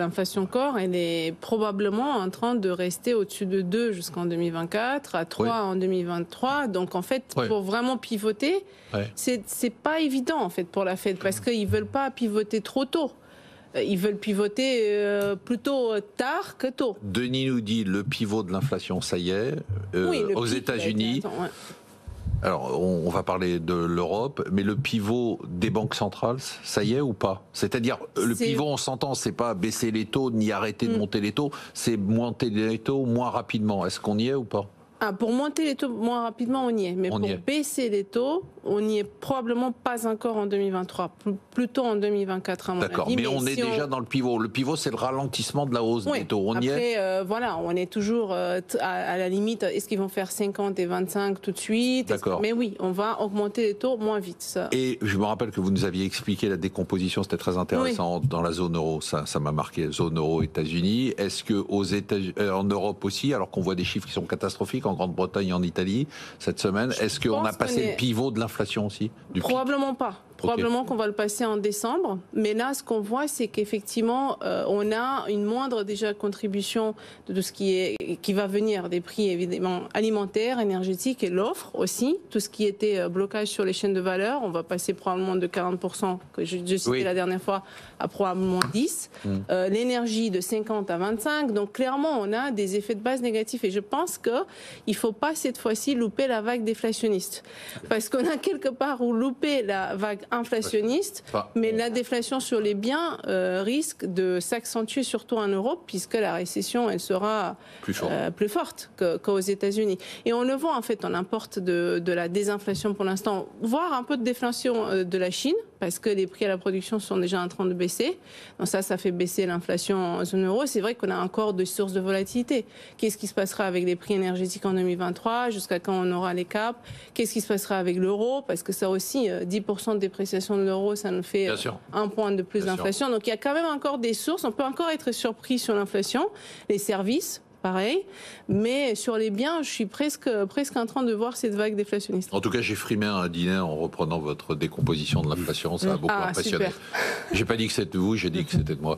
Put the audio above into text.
L'inflation core, elle est probablement en train de rester au-dessus de 2 jusqu'en 2024, à 3 en 2023. Donc en fait, pour vraiment pivoter, c'est pas évident en fait pour la Fed parce qu'ils veulent pas pivoter trop tôt. Ils veulent pivoter plutôt tard que tôt. Denis nous dit le pivot de l'inflation, ça y est, aux États-Unis. Alors, on va parler de l'Europe, mais le pivot des banques centrales, ça y est ou pas? C'est-à-dire, le pivot, on s'entend, c'est pas baisser les taux ni arrêter de monter les taux, c'est monter les taux moins rapidement. Est-ce qu'on y est ou pas? Pour monter les taux moins rapidement, on y est. Mais pour baisser les taux, on n'y est probablement pas encore en 2023. Plutôt en 2024, à mon avis. D'accord, mais on est déjà dans le pivot. Le pivot, c'est le ralentissement de la hausse des taux. On y est. Voilà, on est toujours à la limite. Est-ce qu'ils vont faire 50 et 25 tout de suite? D'accord. Mais oui, on va augmenter les taux moins vite. Ça. Et je me rappelle que vous nous aviez expliqué la décomposition. C'était très intéressant dans la zone euro. Ça m'a marqué. Zone euro, États-Unis. Est-ce que en Europe aussi, alors qu'on voit des chiffres qui sont catastrophiques, en Grande-Bretagne et en Italie cette semaine, est-ce qu'on a passé le pivot de l'inflation aussi? Probablement pas. Probablement qu'on va le passer en décembre. Mais là, ce qu'on voit, c'est qu'effectivement, on a une moindre déjà contribution de tout ce qui va venir des prix évidemment alimentaires, énergétiques et l'offre aussi. Tout ce qui était blocage sur les chaînes de valeur, on va passer probablement de 40%, que je citais la dernière fois, à probablement 10%. L'énergie de 50 à 25%. Donc clairement, on a des effets de base négatifs. Et je pense qu'il ne faut pas cette fois-ci louper la vague déflationniste. Parce qu'on a quelque part où loupé la vague inflationniste, mais la déflation sur les biens risque de s'accentuer surtout en Europe, puisque la récession, elle sera plus forte qu'aux États-Unis. Et on le voit, en fait, on importe de la désinflation pour l'instant, voire un peu de déflation de la Chine, parce que les prix à la production sont déjà en train de baisser. Donc ça fait baisser l'inflation en zone euro. C'est vrai qu'on a encore des sources de volatilité. Qu'est-ce qui se passera avec les prix énergétiques en 2023? Jusqu'à quand on aura les caps? Qu'est-ce qui se passera avec l'euro? Parce que ça aussi, 10% de dépréciation de l'euro, ça nous fait un point de plus d'inflation. Donc il y a quand même encore des sources. On peut encore être surpris sur l'inflation. Les services, pareil, mais sur les biens, je suis presque en train de voir cette vague déflationniste. En tout cas, j'ai frimé un dîner en reprenant votre décomposition de l'inflation, ça a beaucoup impressionné. J'ai pas dit que c'était vous, j'ai dit que c'était de moi.